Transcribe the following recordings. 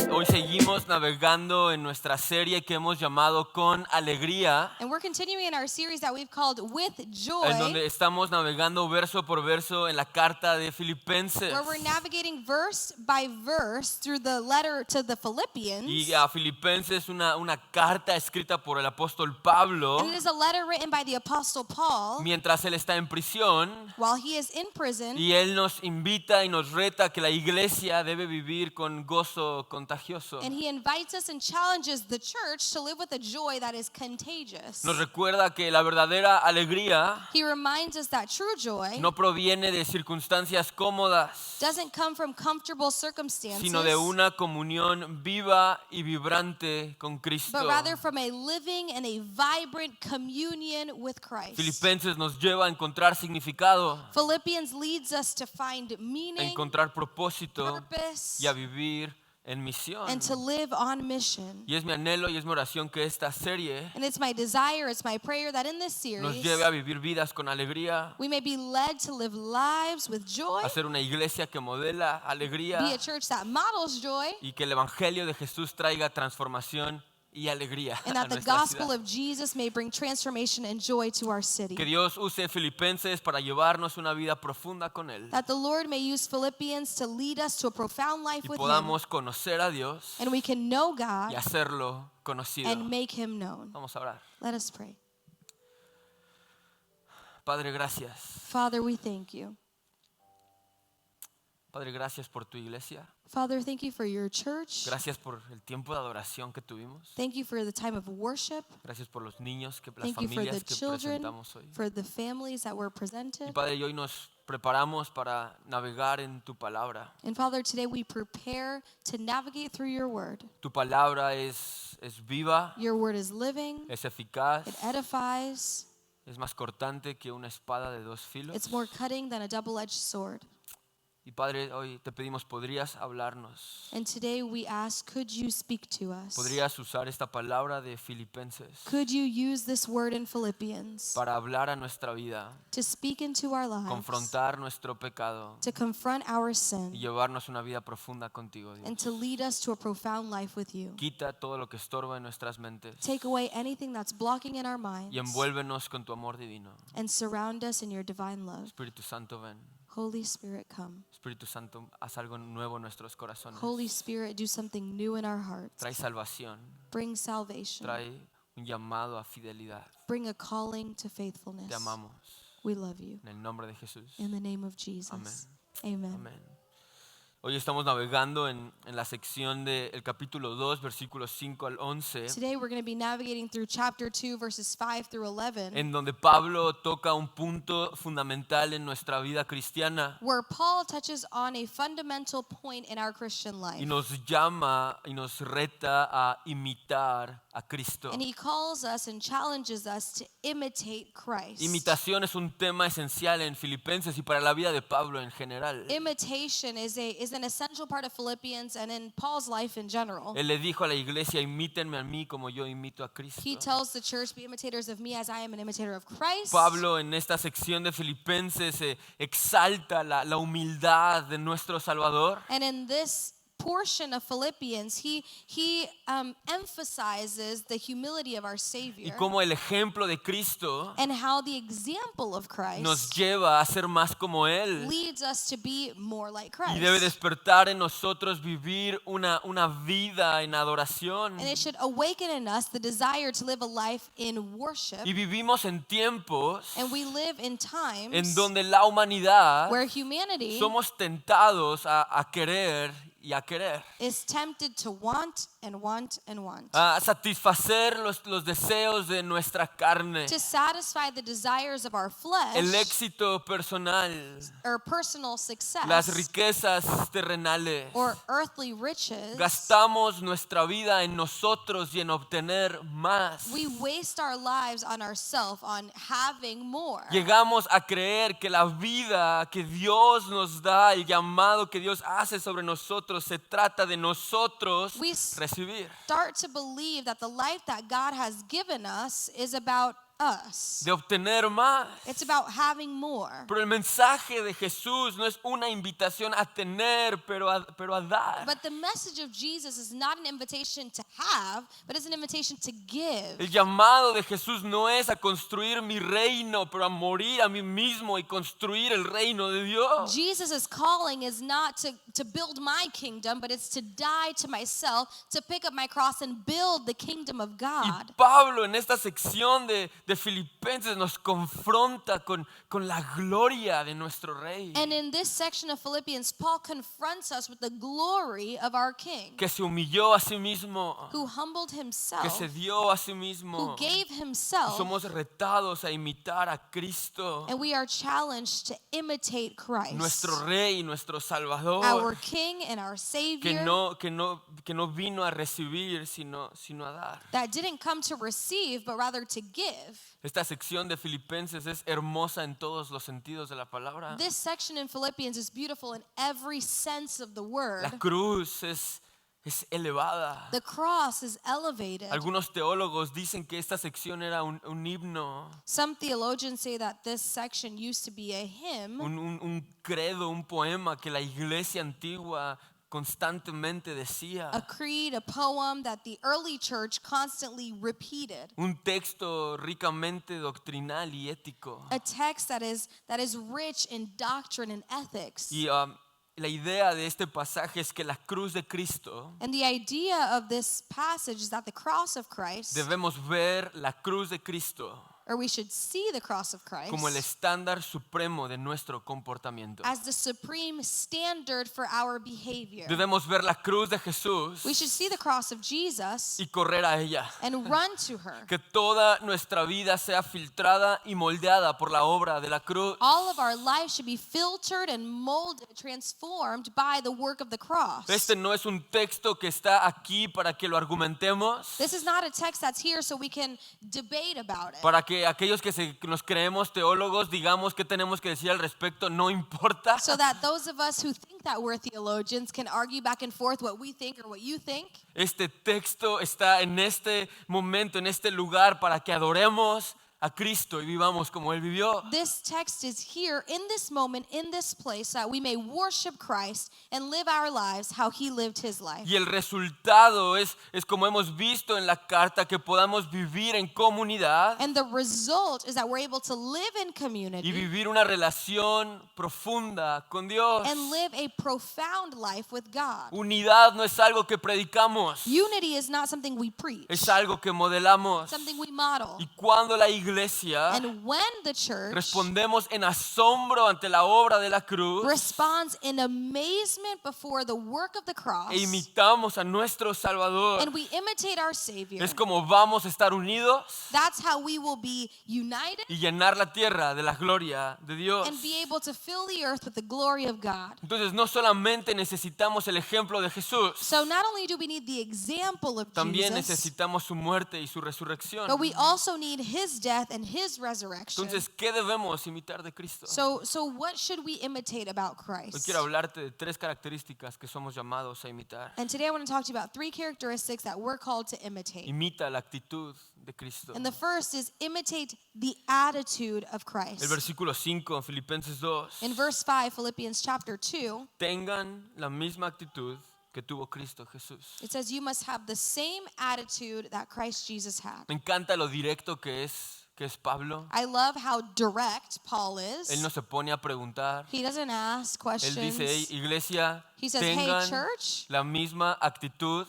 Hoy seguimos navegando en nuestra serie que hemos llamado Con Alegría, And we're continuing in our series that we've called With en Joy, donde estamos navegando verso por verso en la carta de Filipenses. where we're navigating verse by verse through the letter to the Philippians. Y a Filipenses una carta escrita por el apóstol Pablo And it is a letter written by the Apostle Paul mientras él está en prisión, while he is in prison. y él nos invita y nos reta que la iglesia debe vivir con gozo contagioso. And he invites us and challenges the church to live with a joy that is contagious. Nos recuerda que la verdadera alegría He reminds us that true joy no proviene de circunstancias cómodas, doesn't come from comfortable circumstances, sino de una comunión viva y vibrante con Cristo. but rather from a living and a vibrant communion with Christ. Filipenses nos lleva a encontrar significado, Philippians leads us to find a meaning, encontrar propósito purpose, y a vivir en misión. and to live on mission. Y es mi anhelo y es mi oración que esta serie And it's my desire, it's my prayer that in this nos series lleve a vivir vidas con alegría, we may be led to live lives with joy, a ser una iglesia que modela be alegría a church that models joy, y que el evangelio de Jesús traiga transformación y alegría and a that the nuestra gospel ciudad. of Jesus may bring transformation and joy to our city. Que Dios use Filipenses para llevarnos una vida profunda con Él That the Lord may use Philippians to lead us to a profound life y with Him, podamos conocer a Dios and we can know y God hacerlo conocido. and make Him known. Vamos a orar. Let us pray. Padre, gracias. Father, we thank you. Padre, gracias por tu iglesia. Father, thank you for your church. Gracias por el tiempo de adoración que tuvimos. Thank you for the time of worship. Gracias por los niños, las Thank you for the familias que children, presentamos hoy. for the families that were Y presented. Padre, y hoy nos preparamos para navegar en tu palabra. And Father, today we prepare to navigate through your word. Tu palabra es viva, Your word is living, es eficaz, it edifies, es más cortante que una espada de dos filos. it's more cutting than a double-edged sword. Y Padre, hoy te pedimos, ¿podrías hablarnos? And today we ask, could you speak to us? ¿Podrías usar esta palabra de Filipenses Could you use this word in Philippians para hablar a nuestra vida, to speak into our lives, confrontar nuestro pecado to confront our y sin, llevarnos una vida profunda contigo, and Dios? to lead us to a profound life with you? Quita todo lo que estorba en nuestras mentes Take away anything that's blocking in our y minds envuélvenos con tu amor divino. and surround us in your divine love. Espíritu Santo, ven. Holy Spirit, come. Espíritu Santo, haz algo nuevo en nuestros corazones. Holy Spirit, do something new in our hearts. Trae salvación, Bring salvation. trae un llamado a fidelidad. Bring a calling to faithfulness. Te amamos. We love you. En el nombre de Jesús. In the name of Jesus. Amen. Amén. Hoy estamos navegando en la sección del capítulo 2, versículos 5 al 11, Today we're going to be navigating through chapter 2, verses 5 through 11, en donde Pablo toca un punto fundamental en nuestra vida cristiana where Paul touches on a fundamental point in our Christian life. y nos llama y nos reta a imitar a Cristo. And he calls us and challenges us to imitate Christ. Imitación es un tema esencial en Filipenses y para la vida de Pablo en general. Imitation is an essential part of Philippians and in Paul's life in general. Él le dijo a la iglesia, imítenme a mí como yo imito a Cristo. He tells the church, be imitators of me as I am an imitator of Christ. Pablo en esta sección de Filipenses exalta la humildad de nuestro Salvador. And in this portion of Philippians, he emphasizes the humility of our Y Savior cómo el ejemplo de Cristo and how the example of nos Christ lleva a ser más como Él leads us to be more like y debe Christ. despertar en nosotros vivir una vida en adoración. And it should awaken in us the desire to live a life in worship. Y vivimos en tiempos And we live in en times donde la humanidad where humanity somos tentados a querer y a querer. is tempted to want and want and want. A satisfacer los deseos de nuestra carne, To satisfy the desires of our flesh el éxito personal, or personal success las riquezas terrenales. or earthly riches. Gastamos nuestra vida en nosotros y en obtener más. We waste our lives on ourselves, on having more. Llegamos a creer que la vida que Dios nos da, el llamado que Dios hace sobre nosotros, se trata de nosotros We recibir, start to believe that the life that God has given us is about us. de obtener más. It's about having more. Pero el mensaje de Jesús no es una invitación a tener, pero a dar. But the message of Jesus is not an invitation to have, but it's an invitation to give. El llamado de Jesús no es a construir mi reino, pero a morir a mí mismo y construir el reino de Dios. Jesus' calling is not to build my kingdom, but it's to die to myself, to pick up my cross and build the kingdom of Y God. Pablo en esta sección de Filipenses nos confronta con la gloria de nuestro rey, And in this section of Philippians, Paul confronts us with the glory of our King, que se humilló a sí mismo, who humbled que himself, se dio a sí who mismo. gave himself, Somos retados a imitar a Cristo, and we are challenged to imitate Christ, nuestro rey, nuestro salvador, our King and our que Savior, no vino a recibir sino a dar. that didn't come to receive, but rather to give. Esta sección de Filipenses es hermosa en todos los sentidos de la palabra. This section in Philippians is beautiful in every sense of the word. La cruz es elevada. The cross is elevated. Algunos teólogos dicen que esta sección era un himno, Some theologians say that this section used to be a hymn, un credo, un poema que la iglesia antigua constantemente decía. a creed, a poem that the early church constantly repeated. Un texto ricamente doctrinal y ético. A text that is rich in doctrine and ethics. Y la idea de este pasaje es que la cruz de Cristo, And the idea of this passage is that the cross of Christ, debemos ver la cruz de Cristo or we should see the cross of Christ, como el estándar supremo de nuestro comportamiento. as the supreme standard for our behavior. Debemos ver la cruz de Jesús We should see the cross of Jesus y correr a ella. and run to her. Que toda nuestra vida sea filtrada y moldeada por la obra de la cruz. All of our lives should be filtered and molded, transformed by the work of the cross. Este no es un texto que está aquí para que lo argumentemos, This is not a text that's here so we can debate about it. para que aquellos que nos creemos teólogos digamos qué tenemos que decir al respecto, no importa. So that those of us who think that we're theologians can argue back and forth what we think or what you think. Este texto está en este momento, en este lugar, para que adoremos a Cristo y vivamos como Él vivió. This text is here in this moment, in this place, so that we may worship Christ and live our lives how He lived His life. Y el resultado es como hemos visto en la carta, que podamos vivir en comunidad And the result is that we're able to live in y community vivir una relación profunda con Dios. and live a profound life with God. Unidad no es algo que predicamos, Unity is not something we preach, es algo que modelamos. something we model. Y cuando la iglesia And when the church respondemos en asombro ante la obra de la cruz responds in amazement before the work of the cross, e imitamos a nuestro Salvador, and we imitate our Savior, es como vamos a estar unidos that's how we will be united y llenar la tierra de la gloria de Dios. and be able to fill the earth with the glory of God. Entonces no solamente necesitamos el ejemplo de Jesús, So not only do we need the example of también Jesus, necesitamos su muerte y su resurrección. but we also need His death and His resurrection. Entonces, ¿qué debemos imitar de Cristo? So what should we imitate about Hoy Christ? quiero hablarte de 3 características que somos llamados a imitar. And today I want to talk to you about 3 characteristics that we're called to imitate. Imita la actitud de Cristo. And the first is imitate the attitude of El Christ. versículo 5 en Filipenses 2. In verse 5, Philippians chapter 2, Tengan la misma actitud que tuvo Cristo Jesús. it says you must have the same attitude that Christ Jesus had. Me encanta lo directo que es Pablo. I love how direct Paul is. Él no se pone a preguntar. He doesn't ask Él questions. dice, hey, iglesia, He says, hey, tengan church, la misma actitud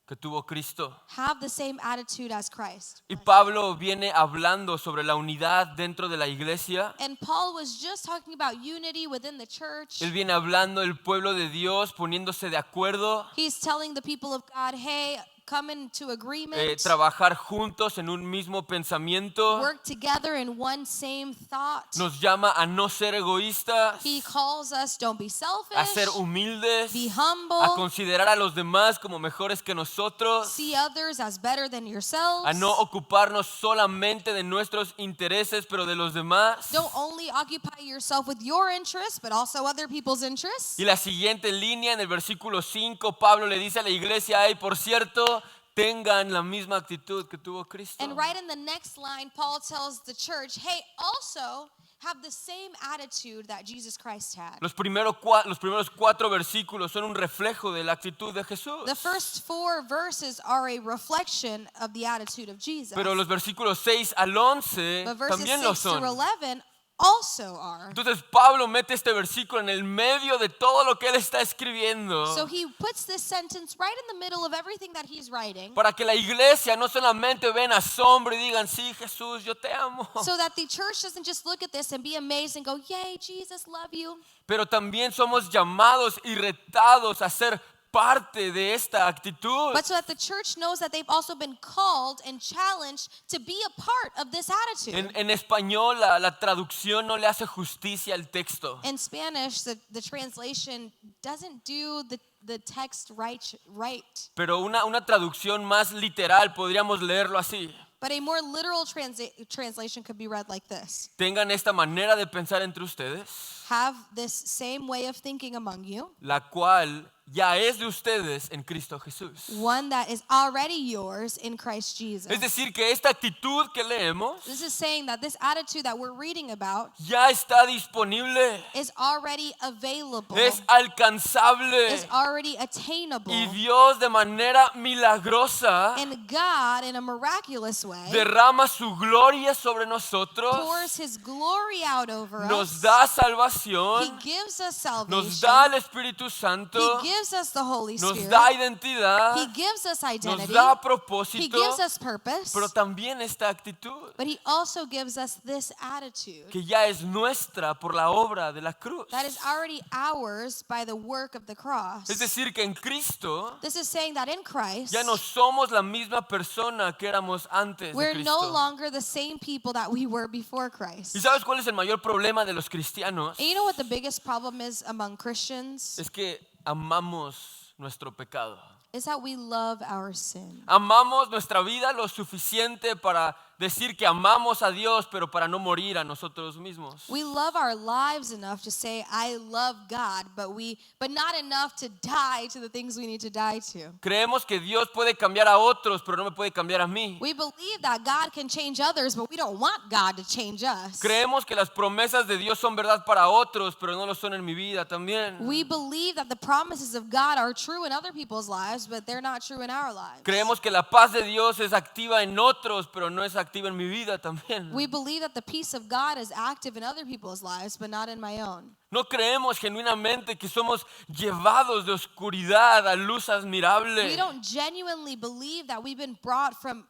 que tuvo Cristo. Have the same attitude as Christ. Y Pablo viene hablando sobre la unidad dentro de la iglesia. And Paul was just talking about unity within the church. Él viene hablando del pueblo de Dios, poniéndose de acuerdo, He's telling the people of God, hey, come into agreement. trabajar juntos en un mismo pensamiento. Work together in one same thought. Nos llama a no ser egoístas, He calls us, don't be a selfish, ser humildes, be a humble, considerar a los demás como mejores que nosotros, see others as better than yourselves. a no ocuparnos solamente de nuestros intereses, pero de los demás. Don't only occupy yourself with your interests, but also other people's interests. Y la siguiente línea en el versículo 5, Pablo le dice a la iglesia, ay, por cierto, tengan la misma actitud que tuvo Cristo. And right in the next line, Paul tells the church, hey, also have the same attitude that Jesus Christ had. Los primeros 4 versículos son un reflejo de la actitud de Jesús. The first 4 verses are a reflection of the attitude of Jesus. Pero los versículos 6 al 11 But verses también lo 6 to son. 11 also are. Entonces Pablo mete este versículo en el medio de todo lo que él está escribiendo So he puts this sentence right in the middle of everything that he's writing para que la iglesia no solamente ven asombro y digan, sí, Jesús, yo te amo, so that the church doesn't just look at this and be amazed and go, yay, Jesus, love you. pero también somos llamados y retados a ser parte de esta actitud. But so that the church knows that they've also been called and challenged to be a part of this attitude. En español la traducción no le hace justicia al texto. In Spanish, the translation doesn't do the text right. Pero una traducción más literal podríamos leerlo así. But a more literal translation could be read like this. Tengan esta manera de pensar entre ustedes, Have this same way of thinking among you, la cual ya es de ustedes en Cristo Jesús. one that is already yours in Christ Jesus. Es decir, que esta actitud que leemos This is saying that this attitude that we're reading about ya está disponible, is already available, es alcanzable, is already attainable. y Dios de manera milagrosa And God, in a miraculous way, derrama su gloria sobre nosotros, pours His glory out over nos us. da He salvación, gives us nos salvation. da el Espíritu Santo, He gives us the Holy nos Spirit. da identidad, He gives us nos identity. da He propósito, gives us purpose. pero también esta actitud But He also gives us this attitude que ya es nuestra por la obra de la cruz. that is already ours by the work of the cross. Es decir, que en Cristo This is saying that in Christ, ya no somos la misma persona que éramos antes de we're no Cristo. longer the same people that we were before ¿Y Christ. sabes cuál es el mayor problema de los cristianos? And you know what the biggest problem is among Christians? Es que amamos nuestro pecado. Is that we love our sin. Amamos nuestra vida lo suficiente para decir que amamos a Dios, pero para no morir a nosotros mismos. We love our lives enough to say I love God, but not enough to die to the things we need to die to. Creemos que Dios puede cambiar a otros, pero no me puede cambiar a mí. We believe that God can change others, but we don't want God to change us. Creemos que las promesas de Dios son verdad para otros, pero no lo son en mi vida también. We believe that the promises of God are true in other people's lives, but they're not true in our lives. Creemos que la paz de Dios es activa en otros, pero no es activa en mi vida también. We believe that the peace of God is active in other people's lives, but not in my own. No creemos genuinamente que somos llevados de oscuridad a luz admirable. We don't genuinely believe that we've been brought from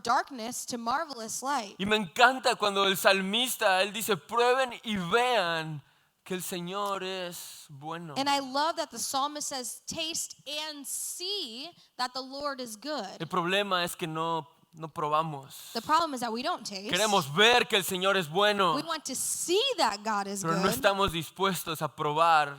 darkness to marvelous light. Y me encanta cuando el salmista, él dice, prueben y vean que el Señor es bueno. And I love that the psalmist says, taste and see that the Lord is good. El problema es que no probamos. The problem is that we don't taste. Queremos ver que el Señor es bueno, We want to see that God is pero no good, estamos dispuestos a probar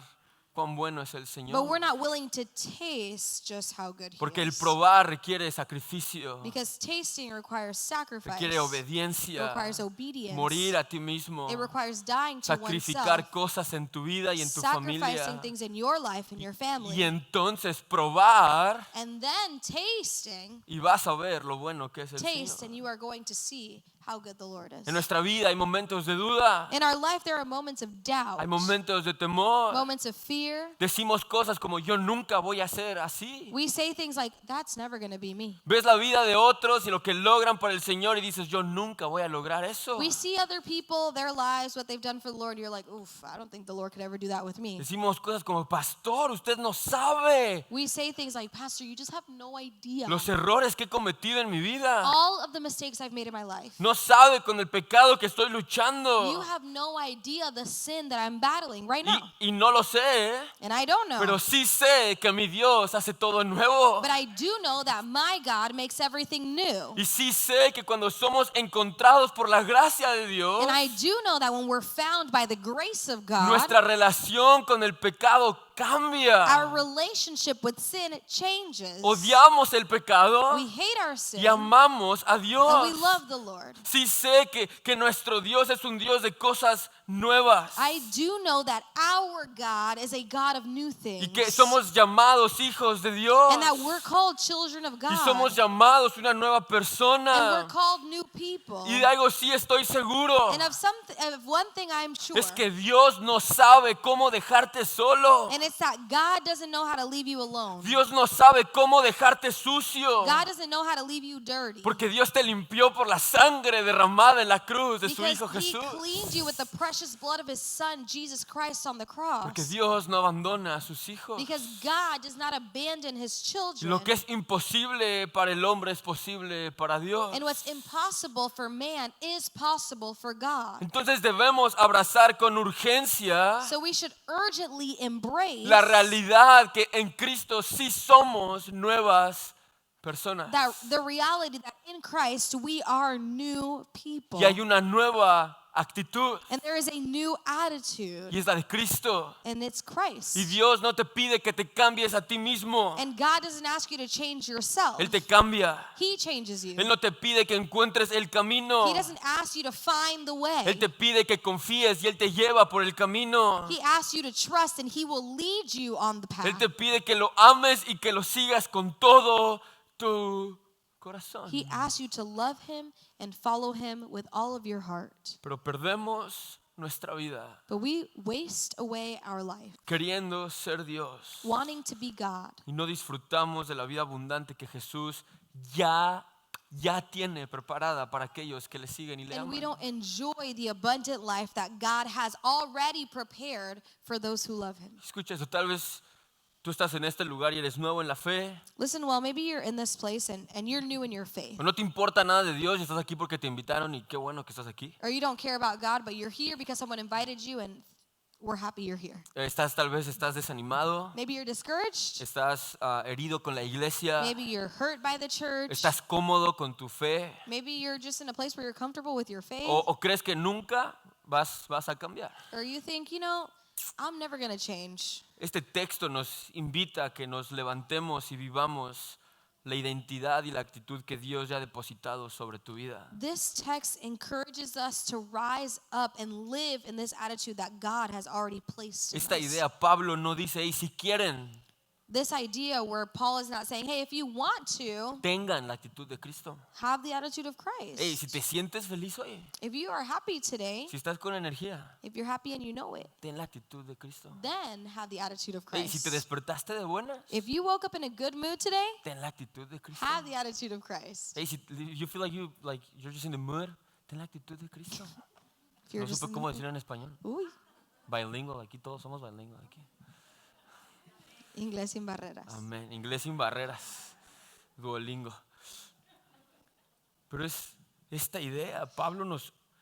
cuán bueno es el but Señor. we're not willing to taste just how good He Porque el is. probar requiere sacrificio, Because tasting requires sacrifice. requiere It obediencia, requires obedience. morir a ti mismo, It requires dying to sacrificar oneself. cosas en tu vida y en tu Sacrificing familia. things in your life and your family. Y entonces probar And then tasting, y vas a ver lo bueno que es el taste, Señor. and you are going to see how good the Lord is. En nuestra vida hay momentos de duda, In our life, there are moments of doubt, hay momentos de temor. moments of fear. Decimos cosas como yo nunca voy a ser así. We say things like, that's never going to be me. Ves la vida de otros y lo que logran para el Señor y dices yo nunca voy a lograr eso. We see other people, their lives, what they've done for the Lord. You're like, oof, I don't think the Lord could ever do that with me. Decimos cosas como pastor, usted no sabe We say things like, Pastor, you just have no idea. los errores que he cometido en mi vida. All of the mistakes I've made in my life. No sabe con el pecado que estoy You luchando. have no idea the sin that I'm battling right now. Y no lo sé, ¿eh? And I don't know. Pero sí sé que mi Dios hace todo nuevo. But I do know that my God makes everything new. Y sí sé que cuando somos encontrados por la gracia de Dios, And I do know that when we're found by the grace of God, nuestra relación con el pecado cambia. our relationship with sin changes. Odiamos el pecado We hate our sin. y amamos a And Dios. we love the Lord. Sí sé que nuestro Dios es un Dios de cosas nuevas I do know that our God is a God of new things. y que somos llamados hijos de Dios And that we're called children of y God. somos llamados una nueva And we're persona. called new people. Y de algo sí estoy seguro, And of one thing I'm sure. es que Dios no sabe cómo dejarte solo. And it's that God doesn't know how to leave you alone. Dios no sabe cómo dejarte sucio. God doesn't know how to leave you dirty. Porque Dios te limpió por la sangre derramada en la cruz de su Because Hijo He Jesús. cleaned you with the precious blood of His Son, Jesus Christ, on the cross. Porque Dios no abandona a sus hijos. Because God does not abandon His children. Lo que es imposible para el hombre es posible para Dios. And what's impossible for man is possible for God. Entonces debemos abrazar con urgencia So we should urgently embrace la realidad que en Cristo sí somos nuevas personas. the reality that in Christ we are new people. Y hay una nueva actitud And there is a new attitude. y es la de Cristo. And it's Christ. Y Dios no te pide que te cambies a ti mismo. And God doesn't ask you to change yourself. Él te cambia. He changes you. Él no te pide que encuentres el camino. He doesn't ask you to find the way. Él te pide que confíes y Él te lleva por el camino. He asks you to trust and He will lead you on the path. Él te pide que lo ames y que lo sigas con todo tu corazón. He asks you to love Him and follow Him with all of your heart. Pero perdemos nuestra vida But we waste away our life queriendo ser Dios wanting to be God. y no disfrutamos de la vida abundante que Jesús ya tiene preparada para aquellos que le siguen y le And we aman. don't enjoy the abundant life that God has already prepared for those who love Him. Escucha eso, tal vez tú estás en este lugar y eres nuevo en la fe, Listen, well, maybe you're in this place and you're new in your faith. o no te importa nada de Dios y estás aquí porque te invitaron y qué bueno que estás aquí. Or you don't care about God, but you're here because someone invited you and we're happy you're here. Tal vez estás desanimado, Maybe you're discouraged. estás herido con la iglesia, Maybe you're hurt by the church. estás cómodo con tu fe, Maybe you're just in a place where you're comfortable with your faith. o crees que nunca vas a cambiar. Or you think, I'm never going to change. Este texto nos invita a que nos levantemos y vivamos la identidad y la actitud que Dios ya ha depositado sobre tu vida. This text encourages us to rise up and live in this attitude that God has already placed in Esta us. idea, Pablo no dice, hey, si quieren, This idea where Paul is not saying, hey, if you want to, tengan la actitud de Cristo. have the attitude of Christ. Hey, si te sientes feliz hoy, If you are happy today, si estás con energía, if you're happy and you know it, ten la actitud de Cristo. then have the attitude of Hey, si te Christ. despertaste de buenas, If you woke up in a good mood today, ten la actitud de Cristo. have the attitude of Christ. Hey, si you feel like you're just in the mood, ten la actitud de Cristo. If you're No just supe in cómo the- decirlo en español. Uy, Bilingual, aquí todos somos bilingual aquí. inglés sin barreras. Amén. Inglés sin barreras. Duolingo. Pero es esta idea,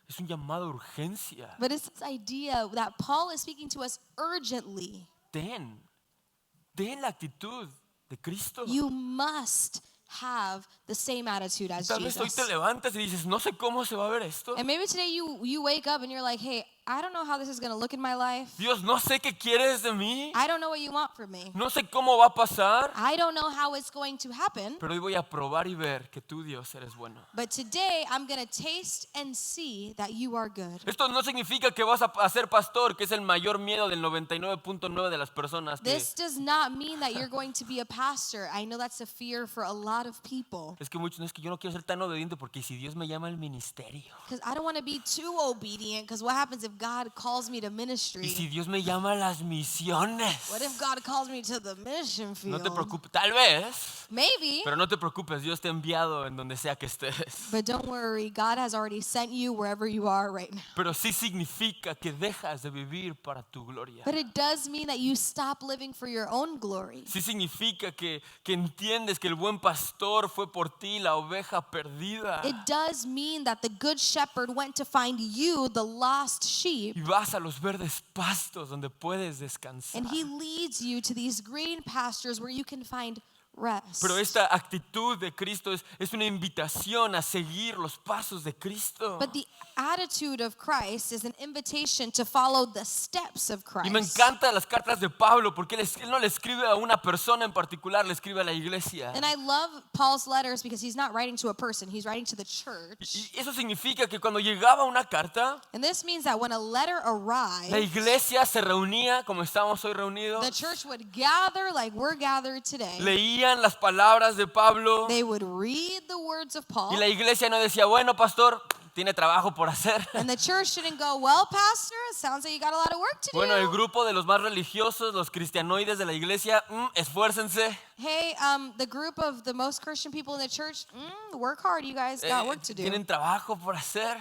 es un llamado a urgencia. But it's this idea that Paul is speaking to us urgently. Ten la actitud de Cristo. You must have the same attitude as Tal vez hoy Jesus. te levantas y dices, no sé cómo se va a ver esto. And maybe today you wake up and you're like, hey, I don't know how this is going to look in my life. Dios, no sé qué quieres de mí. I don't know what you want from me. No sé cómo va a pasar. I don't know how it's going to happen. Pero hoy voy a probar y ver que tú, Dios, eres bueno. But today, I'm going to taste and see that you are good. Esto no significa que vas a ser pastor, que es el mayor miedo del 99.9 de las personas. This does not mean that you're going to be a pastor. I know that's a fear for a lot of people. Es que muchos, no es que yo no quiero ser tan obediente porque si Dios me llama al ministerio. Because I don't want to be too obedient. Because what happens if God calls me to ministry? Y si Dios me llama a las misiones. What if God calls me to the mission field? No te preocupes, tal vez, Maybe. pero no te preocupes, Dios te ha enviado en donde sea que estés. But don't worry, God has already sent you wherever you are right now. Pero sí significa que dejas de vivir para tu gloria. But it does mean that you stop living for your own glory. Sí significa que entiendes que el buen pastor fue por ti, la oveja perdida. It does mean that the good shepherd went to find you, the lost sheep, Y vas a los verdes pastos donde puedes descansar. and he leads you to these green pastures where you can find rest. Pero esta actitud de Cristo es una invitación a seguir los pasos de Cristo. But the attitude of Christ is an invitation to follow the steps of Y me Christ. encantan las cartas de Pablo porque él no le escribe a una persona en particular, le escribe a la iglesia. And I love Paul's letters because he's not writing to a person, he's writing to the church. Y eso significa que cuando llegaba una carta, And this means that when a letter la arrived, iglesia se reunía como estamos hoy reunidos. the church would gather like we're gathered today. Leían las palabras de Pablo They would read the words of Paul. y la iglesia no decía, bueno, pastor, tiene trabajo por hacer. And the church didn't go, well, pastor, it sounds like you got a lot of work to Bueno, el do. grupo de los más religiosos, los cristianoides de la iglesia, esfuércense. Hey, the group of the most Christian people in the church, work hard, you guys got work to do. Tienen trabajo por hacer.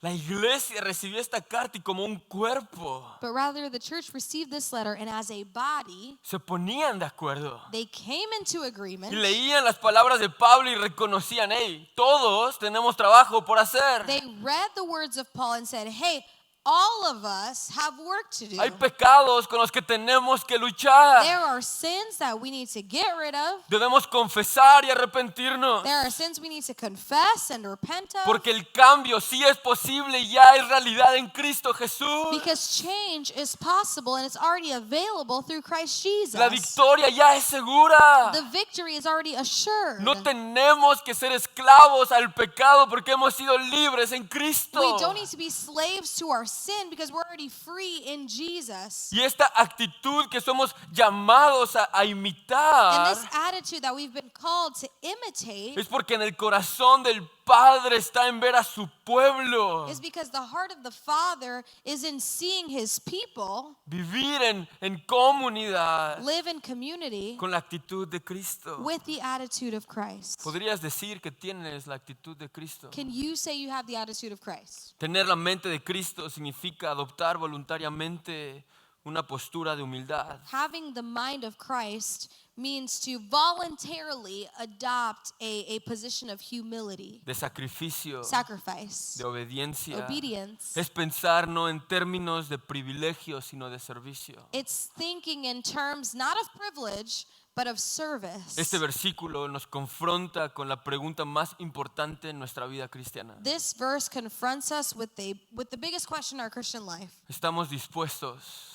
La iglesia recibió esta carta y como un cuerpo But rather, the church received this letter, and as a body, se ponían de acuerdo. they came into agreement. Y leían las palabras de Pablo y reconocían, hey, todos tenemos trabajo por hacer. They read the words of Paul and said, hey, all of us have work to do. Hay pecados con los que tenemos que luchar. There are sins that we need to get rid of. Debemos confesar y arrepentirnos. There are sins we need to confess and repent of. Porque el cambio sí es posible y ya es realidad en Cristo Jesús. Because change is possible and it's already available through Christ Jesus. La victoria ya es segura. The victory is already assured. No tenemos que ser esclavos al pecado porque hemos sido libres en Cristo. We don't need to be slaves to our sin because we're already free in Jesus. Y esta actitud que somos llamados a And imitar this attitude that we've been called to imitate es porque en el corazón del Padre está en ver a su pueblo. is because the heart of the Father is in seeing His people Vivir en comunidad live in community con la actitud de Cristo. with the attitude of Christ. Podrías decir que tienes la actitud de Cristo. Can you say you have the attitude of Christ? Tener la mente de Cristo significa adoptar voluntariamente una postura de humildad. Having the mind of Christ means to voluntarily adopt a position of humility, De sacrificio, sacrifice, de obediencia. obedience. Es pensar no en términos de privilegio, sino de servicio. It's thinking in terms not of privilege, but of service. Este versículo nos confronta con la pregunta más importante en nuestra vida cristiana. This verse confronts us with the biggest question in our Christian life. ¿Estamos dispuestos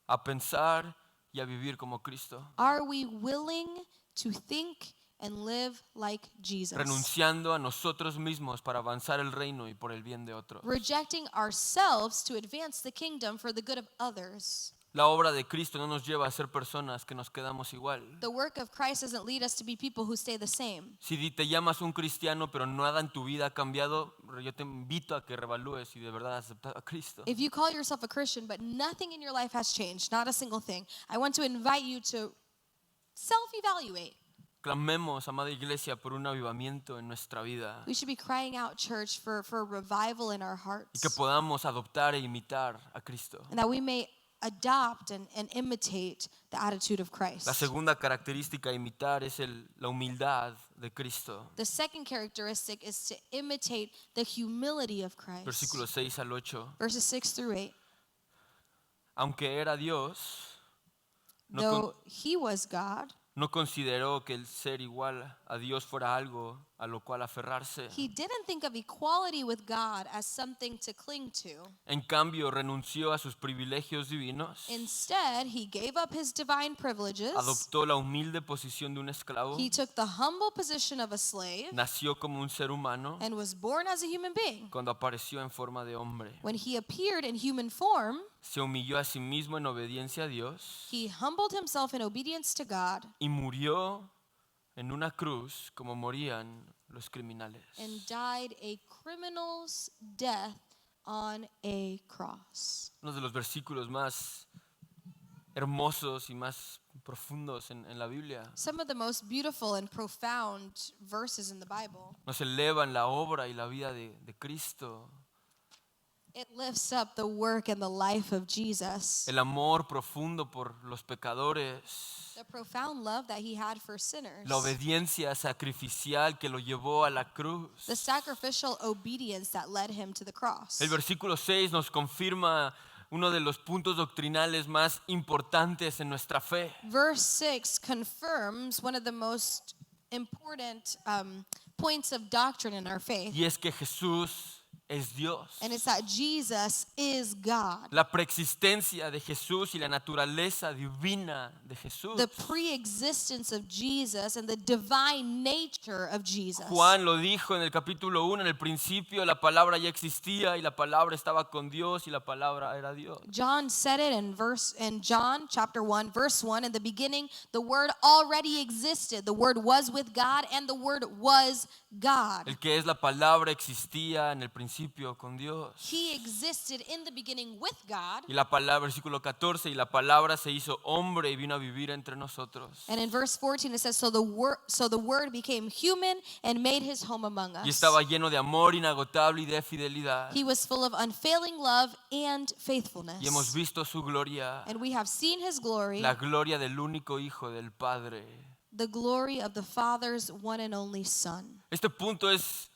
a pensar y a vivir como Cristo? Are we willing to think and live like Jesus? Renunciando a nosotros mismos para avanzar el reino y por el bien de otros. Rejecting ourselves to advance the kingdom for the good of others. La obra de Cristo no nos lleva a ser personas que nos quedamos igual. The work of Christ doesn't lead us to be people who stay the same. Si te llamas un cristiano pero nada en tu vida ha cambiado, yo te invito a que revalúes y de verdad aceptar a Cristo. If you call yourself a Christian but nothing in your life has changed, not a single thing, I want to invite you to self-evaluate. Clamemos, amada iglesia, por un avivamiento en nuestra vida We should be crying out, church, for a revival in our y hearts. que podamos adoptar e imitar a Cristo. And that we may adopt and imitate the attitude of Christ. La segunda característica a imitar es la humildad de Cristo. The second characteristic is to imitate the humility of Christ. Versículos 6 al 8. Verses 6 through 8. Aunque era Dios, Though he was God, no consideró que el ser igual a Dios fuera algo a lo cual aferrarse. He didn't think of equality with God as something to cling to. En cambio, renunció a sus privilegios divinos, Instead, he gave up his divine privileges. adoptó la humilde posición de un esclavo, He took the humble position of a slave nació como un ser humano and was born as a human being. cuando apareció en forma de hombre. When he appeared in human form, Se humilló a sí mismo en obediencia a Dios he humbled himself in obedience to God y murió en una cruz como morían los criminales. and died a criminal's death on a cross. Uno de los versículos más hermosos y más profundos en la Biblia. Some of the most beautiful and profound verses in the Bible. Nos elevan la obra y la vida de Cristo. It lifts up the work and the life of Jesus. El amor profundo por los pecadores. The profound love that he had for sinners. La obediencia sacrificial que lo llevó a la cruz. The sacrificial obedience that led him to the cross. El versículo 6 nos confirma uno de los puntos doctrinales más importantes en nuestra fe. Verse 6 confirms one of the most important points of doctrine in our faith. Y es que Jesús es Dios. And it's that Jesus is God. La preexistencia de Jesús y la naturaleza divina de Jesús. The pre-existence of Jesus and the divine nature of Jesus. Juan lo dijo en el capítulo 1, en el principio la palabra ya existía y la palabra estaba con Dios y la palabra era Dios. John said it in John chapter 1 verse 1, in the beginning the word already existed. The word was with God and the word was God. El que es la palabra existía en el principio con Dios. He existed in the beginning with God. Y la palabra, versículo 14, y la palabra se hizo hombre y vino a vivir entre nosotros. And in verse 14 it says, so the word became human and made his home among us. Y estaba lleno de amor inagotable y de fidelidad. He was full of unfailing love and faithfulness. Y hemos visto su gloria, And we have seen his glory, la gloria del único Hijo del Padre. the glory of the Father's one and only Son. Este punto es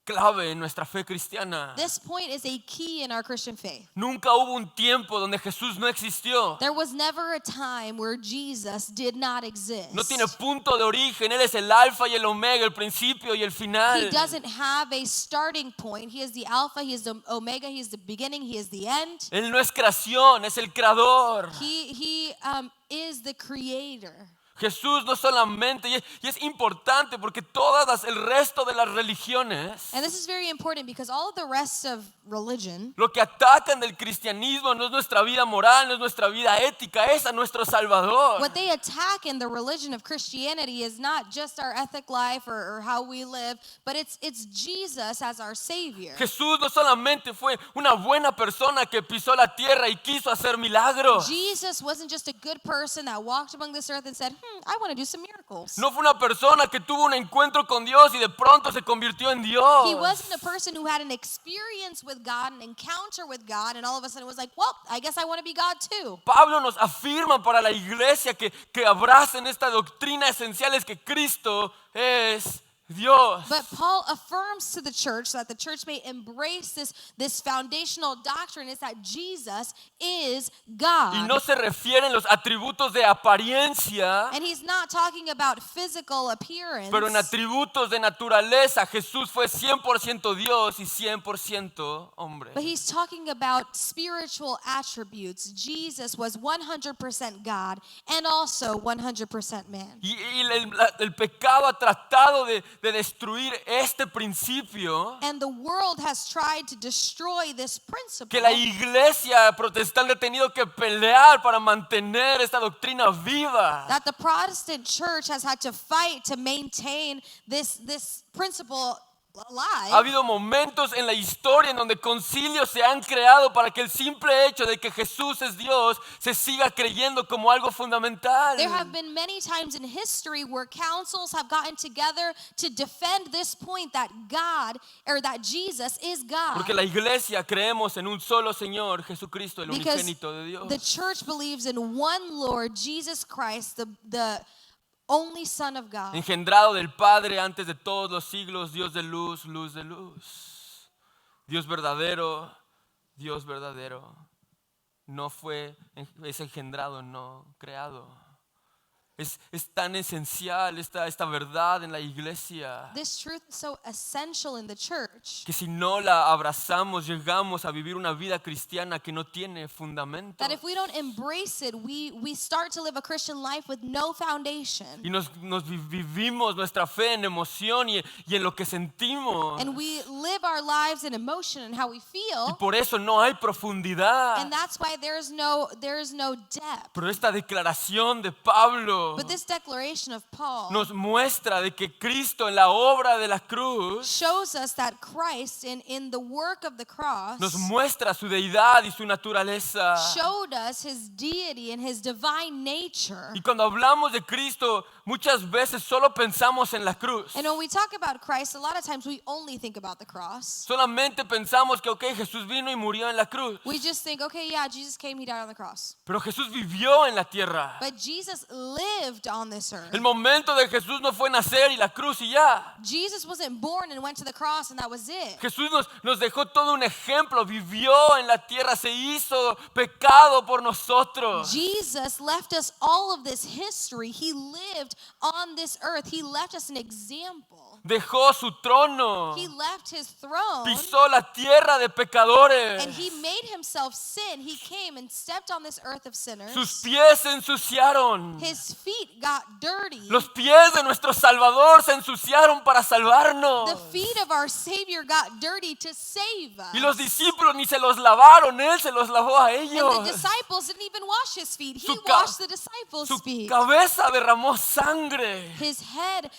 clave en nuestra fe cristiana. This point is a key in our Christian faith. Nunca hubo un tiempo donde Jesús no existió. There was never a time where Jesus did not exist. No tiene punto de origen. Él es el alfa y el omega, el principio y el final. He doesn't have a starting point. He is the Alpha, He is the Omega, He is the beginning, He is the end. Él no es creación, es el creador. He is the creator. Jesús no solamente, y es importante porque el resto de las religiones, And this is very important because all of the rest of religion, lo que atacan del cristianismo no es nuestra vida moral, no es nuestra vida ética, es a nuestro Salvador. what they attack in the religion of Christianity is not just our ethic life or how we live, but it's Jesus as our Savior. Jesús no solamente fue una buena persona que pisó la tierra y quiso hacer milagros. Jesus wasn't just a good person that walked among this earth and said, I want to do some miracles. No fue una persona que tuvo un encuentro con Dios y de pronto se convirtió en Dios. He wasn't a person who had an experience with God, an encounter with God, and all of a sudden was like, well, I guess I want to be God too. Pablo nos afirma para la iglesia que abracen esta doctrina esencial, es que Cristo es Dios. But Paul affirms to the church so that the church may embrace this foundational doctrine is that Jesus is God. Y no se refieren los atributos de apariencia, And he's not talking about physical appearance, pero en atributos de naturaleza. Jesús fue 100% Dios y 100% hombre. but he's talking about spiritual attributes. Jesus was 100% God and also 100% man. Y el pecado ha tratado de destruir este principio And the world has tried to destroy this principle que la iglesia protestante ha tenido que pelear para mantener esta doctrina viva. that the Protestant church has had to fight to maintain this principle Ha alive. habido momentos en la historia en donde concilios se han creado para que el simple hecho de que Jesús es Dios se siga creyendo como algo fundamental. There have been many times in history where councils have gotten together to defend this point that God or that Jesus is God. Porque la iglesia creemos en un solo Señor, Jesucristo, el Because unigénito de Dios. the church believes in one Lord, Jesus Christ, the only Son of God. Engendrado del Padre antes de todos los siglos, Dios de luz, luz de luz. Dios verdadero, Dios verdadero. No es engendrado, no creado. Es tan esencial esta verdad en la iglesia This truth is so essential in the church que si no la abrazamos llegamos a vivir una vida cristiana que no tiene fundamento. that if we don't embrace it, we start to live a Christian life with no foundation. Y vivimos nuestra fe en emoción y en lo que sentimos. And we live our lives in emotion and how we Y feel. por eso no hay profundidad. And that's why there is no depth. Pero esta declaración de Pablo But this declaration of Paul nos muestra de que Cristo en la obra de la cruz shows us that Christ in the work of the cross nos muestra su deidad y su naturaleza. showed us his deity and his divine nature. Y cuando hablamos de Cristo, muchas veces solo pensamos en la cruz. And when we talk about Christ, a lot of times we only think about the cross. Solamente pensamos que, Jesús vino y murió en la cruz. We just think, okay, yeah, Jesus came, he died on the cross. Pero Jesús vivió en la tierra. But Jesus lived on this earth. El momento de Jesús no fue nacer y la cruz y ya. Jesus wasn't born and went to the cross and that was it. Jesús nos dejó todo un ejemplo. Vivió en la tierra, se hizo pecado por nosotros. Jesus left us all of this history. He lived on this earth. He left us an example. Dejó su trono. He left his throne Pisó la tierra de pecadores. and he made himself sin. He came and stepped on this earth of sinners. Sus pies se ensuciaron. His feet got dirty. Los pies de nuestro Salvador se ensuciaron para salvarnos. The feet of our Savior got dirty to save us. Y los discípulos ni se los lavaron, Él se los lavó a And the ellos. disciples didn't even wash his feet. He Su ca- washed the disciples' Su feet. cabeza derramó sangre. His head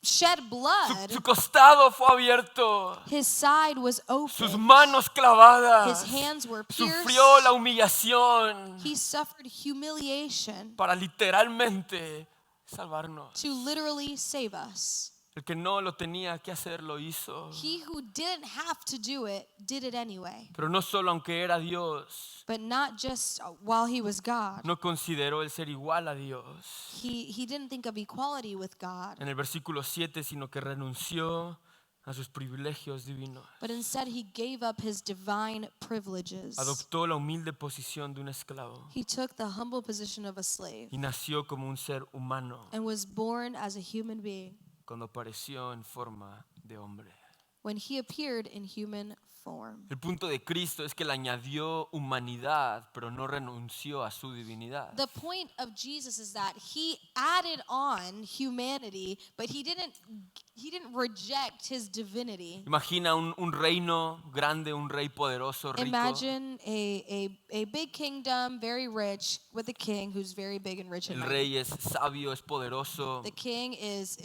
shed blood. Su costado fue abierto. His side was Sus open. manos clavadas. His hands were pierced. Sufrió la humillación He suffered humiliation para literalmente salvarnos. to literally save us. El que no lo tenía que hacer lo hizo. He who didn't have to do it did it anyway. Pero no solo aunque era Dios, But not just while he was God. no consideró el ser igual a Dios. He didn't think of equality with God. En el versículo 7, sino que renunció a sus privilegios divinos. But instead he gave up his divine privileges. Adoptó la humilde posición de un esclavo He took the humble position of a slave y nació como un ser humano and was born as a human being cuando apareció en forma de hombre. when he appeared in human form. El punto de Cristo es que le añadió humanidad, pero no renunció a su divinidad. The point of Jesus is that he added on humanity, but he didn't reject his divinity. Imagina un reino grande, un rey poderoso, rico. Imagine a big kingdom, very rich, with a king who's very big and rich and El mighty. rey es sabio, es poderoso, The king is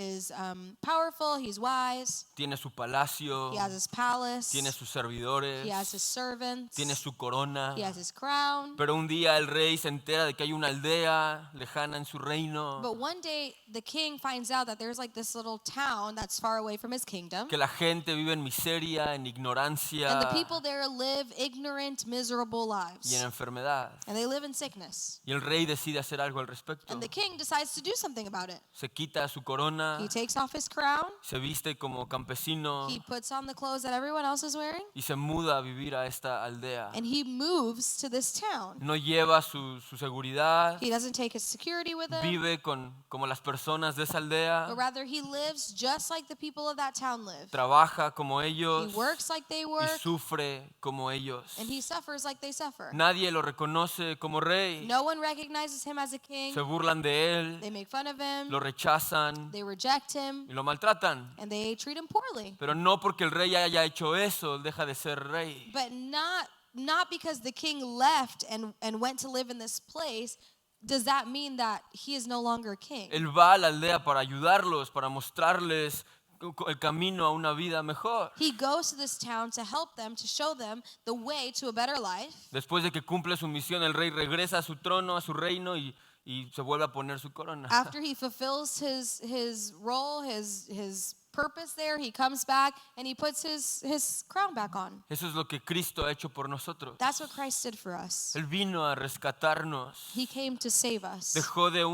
powerful, he's wise, tiene su palacio, he has his palace, tiene sus servidores, he has his servants, tiene su corona. he has his crown. Pero un día el rey se entera de que hay una aldea lejana en su reino, But one day the king finds out that there's like this little town that's far away from his kingdom. que la gente vive en miseria, en And ignorancia the people there live ignorant, miserable y en lives. enfermedad. And they live in sickness. Y el rey decide hacer algo al respecto. And the king decides to do something about it. Se quita su corona, He takes off his crown. se viste como campesino He puts on the clothes that everyone else is wearing. y se muda a vivir a esta aldea. And he moves to this town. No lleva su seguridad, He doesn't take his security with him. vive como las personas de esa aldea, But rather he lives just like the people of that town live. trabaja como He ellos works like they y work. sufre como ellos. And he suffers like they suffer. Nadie lo reconoce como rey. No one recognizes him as a king. Se burlan de él, They make fun of him. lo rechazan They reject him. y lo maltratan. And they treat him poorly. Pero no porque el rey haya hecho eso, deja de ser rey. But not because the king left and went to live in this place, does that mean that he is no longer king? Él va a la aldea para ayudarlos, para mostrarles el camino a una vida mejor. He goes to this town to help them, to show them the way to a better life. Después de que cumple su misión, el rey regresa a su trono, a su reino y se vuelve a poner su corona. After he fulfills his role, his purpose there. He comes back and he puts his crown back on. Eso es lo que Cristo ha hecho por nosotros. That's what Christ did for us. Él vino a rescatarnos. He came to save us. Dejó a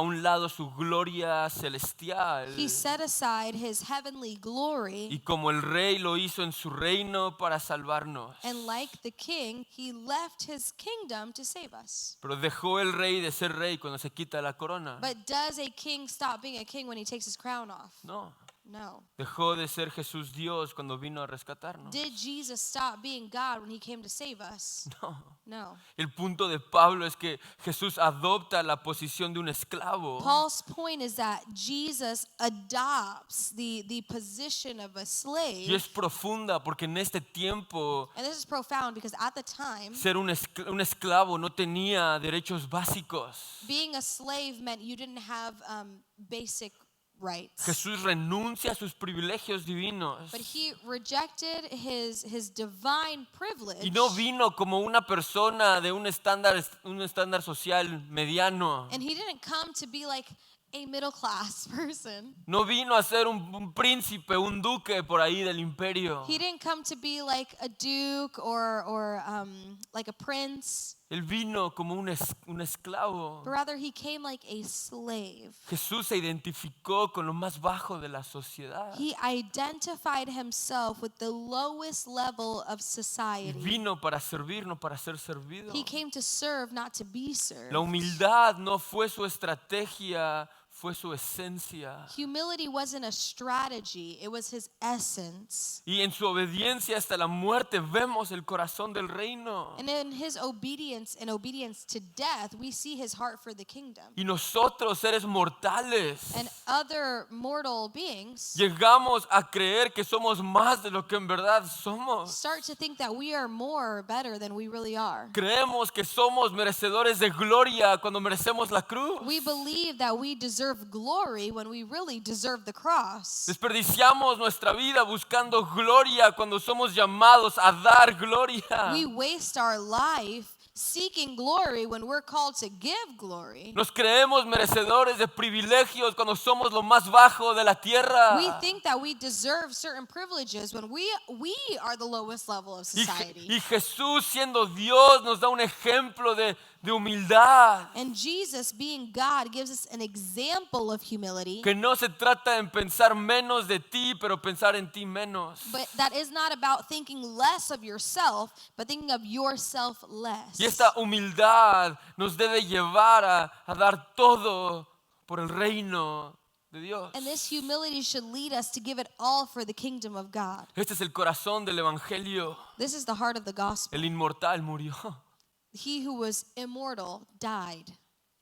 un lado su gloria celestial. He set aside his heavenly glory, Y como el rey lo hizo en su reino para salvarnos. and like the king, he left his kingdom to save us. Pero dejó el rey de ser rey cuando se quita la corona. But does a king stop being a king when he takes his crown off? No. No. Dejó de ser Jesús Dios cuando vino a rescatarnos. Did Jesus stop being God when he came to save us? No. No. El punto de Pablo es que Jesús adopta la posición de un esclavo. Paul's point is that Jesus adopts the position of a Y slave. es profunda porque en este tiempo And this is profound because at the time, ser un esclavo no tenía derechos básicos. being a slave meant you didn't have basic rights. Jesús renuncia a sus privilegios divinos. But he rejected his divine privilege. Y no vino como una persona de un estándar social mediano. And he didn't come to be like a middle class person. No vino a ser un príncipe, un duque por ahí del imperio. He didn't come to be like a duke or like a prince. Él vino como un esclavo. But rather he came like a slave. Jesús se identificó con lo más bajo de la sociedad. He identified himself with the lowest level of Y society. vino para servir, no para ser servido. He came to serve, not to be served. La humildad no fue su estrategia, fue su esencia. Humility wasn't a strategy, it was his essence. Y en su obediencia hasta la muerte vemos el corazón del reino. And in his obedience and obedience to death, we see his heart for the kingdom. Y nosotros, seres mortales, And other mortal beings llegamos a creer que somos más de lo que en verdad somos. start to think that we are more or better than we really are. Creemos que somos merecedores de gloria cuando merecemos la cruz. We believe that we deserve glory when we really deserve the cross. Desperdiciamos nuestra vida buscando gloria cuando somos llamados a dar gloria. We waste our life seeking glory when we're called to give glory. Nos creemos merecedores de privilegios cuando somos lo más bajo de la tierra. We think that we deserve certain privileges when we are the lowest level of society. Y Jesús, siendo Dios, nos da un ejemplo de humildad. And Jesus, being God, gives us an example of humility. Que no se trata en pensar menos de ti, pero pensar en ti menos. But that is not about thinking less of yourself, but thinking of yourself less. Y esta humildad nos debe llevar a dar todo por el reino de Dios. And this humility should lead us to give it all for the kingdom of God. Este es el corazón del evangelio. This is the heart of the gospel. El inmortal murió. He who was immortal died.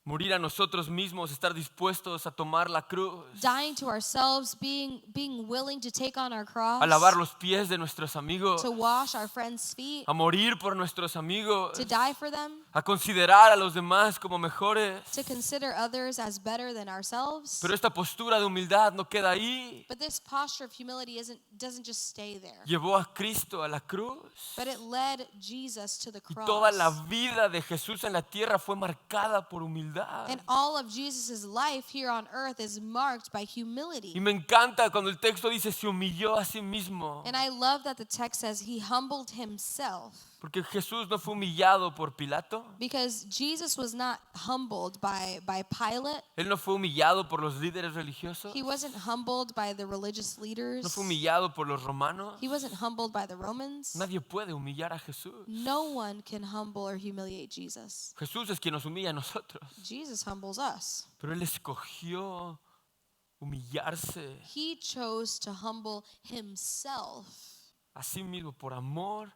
Morir a nosotros mismos, estar dispuestos a tomar la cruz, Dying to ourselves, being willing to take on our cross, a lavar los pies de nuestros amigos, to wash our friends' feet, a morir por nuestros amigos, to die for them, a considerar a los demás como mejores. to consider others as better than ourselves. Pero esta postura de humildad no queda ahí. But this posture of humility doesn't just stay there. Llevó a Cristo a la cruz. But it led Jesus to the Y cross. toda la vida de Jesús en la tierra fue marcada por humildad. And all of Jesus' life here on earth is marked by Y humility. me encanta cuando el texto dice se humilló a sí mismo. And I love that the text says he humbled himself. Porque Jesús no fue humillado por Pilato. Because Jesus was not humbled by Pilate. Él no fue humillado por los líderes religiosos. He wasn't humbled by the religious leaders. No fue humillado por los romanos. He wasn't humbled by the Romans. Nadie puede humillar a Jesús. No one can humble or humiliate Jesus. Jesús es quien nos humilla a nosotros. Jesus humbles us. Pero Él escogió humillarse He chose to humble himself a sí mismo por amor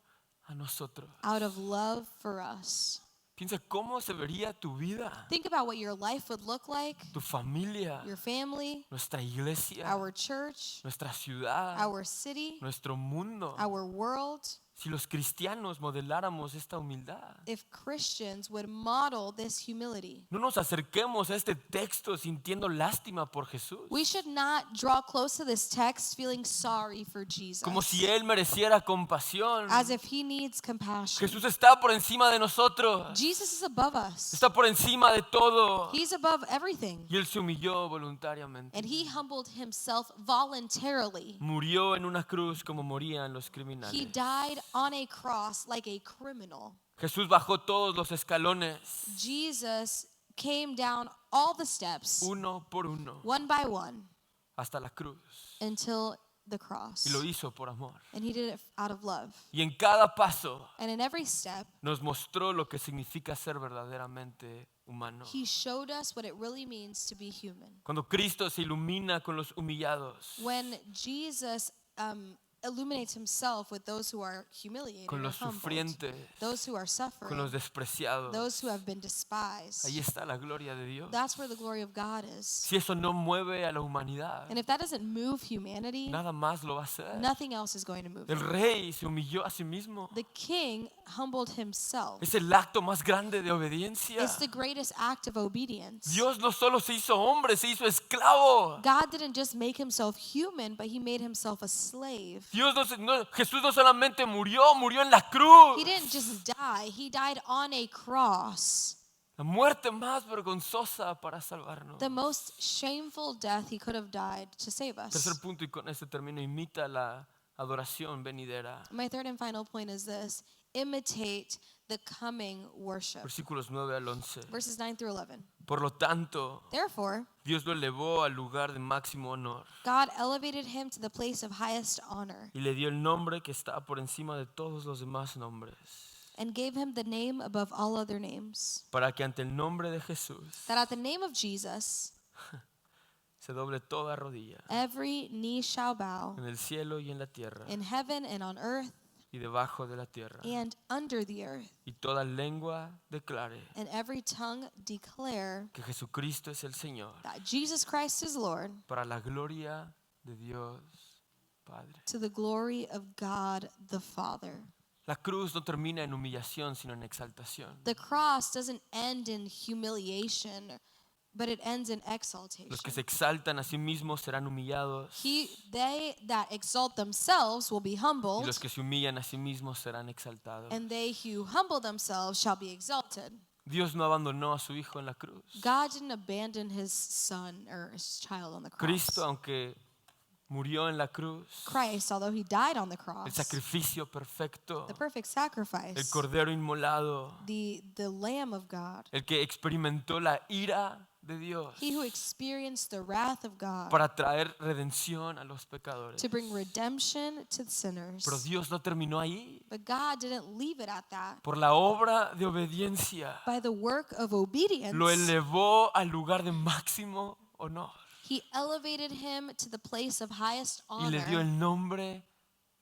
a nosotros. out of love for us. Piensa cómo se vería tu vida, Think about what your life would look like, tu familia, your family, nuestra iglesia, our church, nuestra ciudad, our city, nuestro mundo, our world, Si los cristianos modeláramos esta humildad, if Christians would model this humility. no nos acerquemos a este texto sintiendo lástima por Jesús, We should not draw close to this text feeling sorry for Jesus, como si Él mereciera compasión. as if he needs compassion. Jesús está por encima de nosotros, Jesus is above us. está por encima de todo. He's above everything. Y Él se humilló voluntariamente. And he humbled himself voluntarily. Murió en una cruz como morían los He criminales. died on a cross like a criminal. Jesús bajó todos los escalones, Jesus came down all the steps, uno por uno, one by one, hasta la cruz. until the cross. Y lo hizo por amor. And he did it out of love. Y en cada paso And in every step, nos mostró lo que significa ser verdaderamente humano. he showed us what it really means to be human. Cuando Cristo se ilumina con los humillados, When Jesus illuminates himself with those who are humiliated, con or los humbled, sufrientes, those who are con suffering, los despreciados, those who have been despised. ahí está la gloria de Dios. That's where the glory of God is. Si eso no mueve a la humanidad, And if that doesn't move humanity, nada más lo va a hacer. nothing else is going to move El it. rey se humilló a sí mismo. The king humbled himself. Es el acto más grande de obediencia. It's the greatest act of obedience. Dios no solo se hizo hombre, se hizo esclavo. God didn't just make himself human, but he made himself a slave. Jesús no solamente murió en la cruz. He didn't just die, he died on a cross. La muerte más vergonzosa para salvarnos. The most shameful death he could have died to save us. Tercer punto, y con este término, imita la adoración venidera. My third and final point is this: imitate the coming worship. Versículos 9 al 11. Verses 9 through 11. Por lo tanto, Therefore, Dios lo elevó al lugar de máximo honor God elevated him to the place of highest honor y le dio el nombre que está por encima de todos los demás nombres, and gave him the name above all other names, para que ante el nombre de Jesús that at the name of Jesus se doble toda rodilla, every knee shall bow en el cielo y en la tierra in heaven and on earth y debajo de la tierra, and under the earth, y toda lengua declare and every tongue declare que Jesucristo es el Señor, that Jesus Christ is Lord, para la gloria de Dios Padre. to the glory of God the Father. La cruz no termina en humillación, sino en exaltación. The cross doesn't end in humiliation, but it ends in exaltation. Los que se exaltan a sí mismos serán humillados, They that exalt themselves will be y humbled, los que se humillan a sí mismos serán exaltados. and they who humble themselves shall be exalted. Dios no abandonó a su Hijo en la cruz. God didn't abandon his son or his child on the cross. Cristo, aunque murió en la cruz, Christ, although he died on the el cross, sacrificio perfecto, the perfect sacrifice, el cordero inmolado, the Lamb of God, el que experimentó la ira de Dios he who experienced the wrath of God para traer redención a los pecadores. to bring redemption to the sinners. Pero Dios no terminó ahí. But God didn't leave it at that. Por la obra de obediencia, By the work of obedience, lo elevó al lugar de máximo honor he elevated him to the place of highest y le dio honor el nombre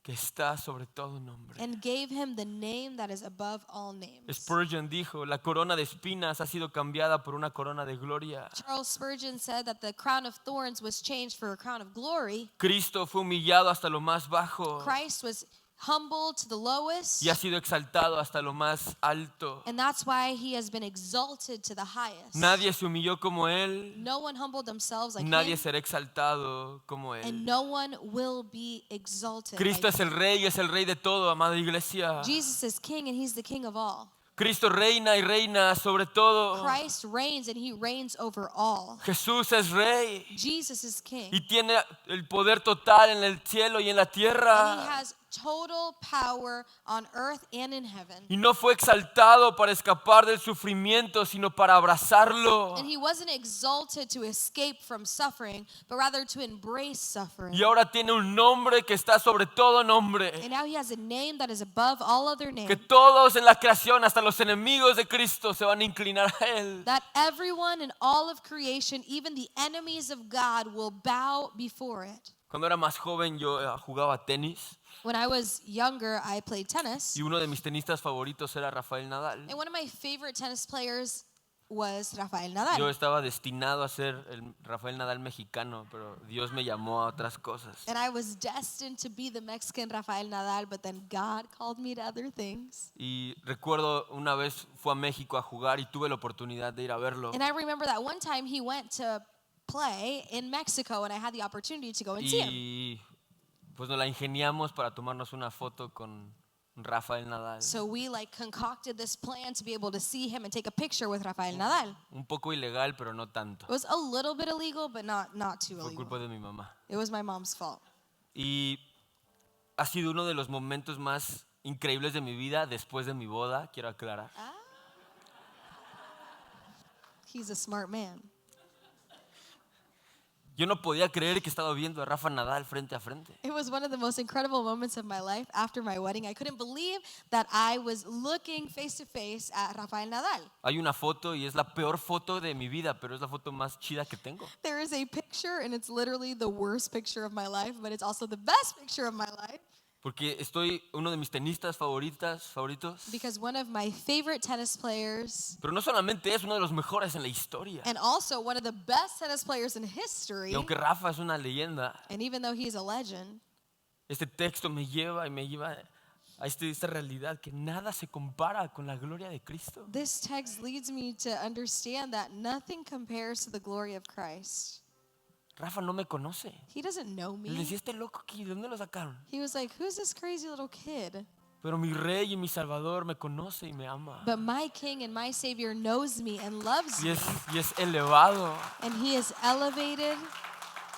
que está sobre todo nombre. and gave him the name that is above all names. Spurgeon dijo, la corona de espinas ha sido cambiada por una corona de gloria. Charles Spurgeon said that the crown of thorns was changed for a crown of glory. Cristo fue humillado hasta lo más bajo Christ was humbled to the lowest, y ha sido exaltado hasta lo más alto. and that's why he has been exalted to the highest. Nadie se humilló como Él, No one humbled themselves like nadie him, será exaltado como and Él. no one will be exalted Cristo like es el rey y es el rey de todo, amada iglesia. him. Jesus is king, and he's the king of all. Cristo reina y reina sobre todo. Christ reigns, and he reigns over all. Jesús es rey Jesus is king, y tiene el poder total en el cielo y en la and he tierra. has total power on earth and in heaven. Y no fue exaltado para escapar del sufrimiento, sino para abrazarlo. And he wasn't exalted to escape from suffering, but rather to embrace suffering. Y ahora tiene un nombre que está sobre todo nombre. And now he has a name that is above all other Que names, todos en la creación, hasta los enemigos de Cristo, se van a inclinar a Él. that everyone in all of creation, even the enemies of God, will bow before it. Cuando era más joven yo jugaba tenis When I was younger, I played tennis, y uno de mis tenistas favoritos era Rafael Nadal. and one of my favorite tennis players was Rafael Yo Nadal. estaba destinado a ser el Rafael Nadal mexicano, pero Dios me llamó a otras cosas. And I was destined to be the Mexican Rafael Nadal, but then God called me to other things. Y recuerdo una vez fue a México a jugar y tuve la oportunidad de ir a verlo. And I remember that one time he went to play in Mexico, and I had the opportunity to go and see him. Y pues nos la ingeniamos para tomarnos una foto con Rafael Nadal. So we concocted this plan to be able to see him and take a picture with Rafael Nadal. Un poco ilegal, pero no tanto. It was a little bit illegal, but not too Por culpa illegal. de mi mamá. It was my mom's fault. Y ha sido uno de los momentos más increíbles de mi vida después de mi boda, quiero aclarar. He's a smart man. Yo no podía creer que estaba viendo a Rafa Nadal frente a frente. It was one of the most incredible moments of my life after my wedding. I couldn't believe that I was looking face to face at Rafael Nadal. Hay una foto y es la peor foto de mi vida, pero es la foto más chida que tengo. There is a picture, and it's literally the worst picture of my life, but it's also the best picture of my life. Porque estoy uno de mis tenistas favoritos. Because one of my favorite tennis players, Pero no solamente es uno de los mejores en la historia. and also one of the best tennis players in history, Y aunque Rafa es una leyenda, and even though he's a legend, este texto me lleva a esta realidad que nada se compara con la gloria de Cristo. this text leads me to understand that nothing compares to the glory of Christ. Rafa no me conoce. He doesn't know Le me. decía, este loco aquí, ¿de dónde lo sacaron? He was like, who's this crazy little kid? Pero mi rey y mi salvador me conoce y me ama. But my King and my Savior knows me and loves Y me. es elevado. And he is elevated,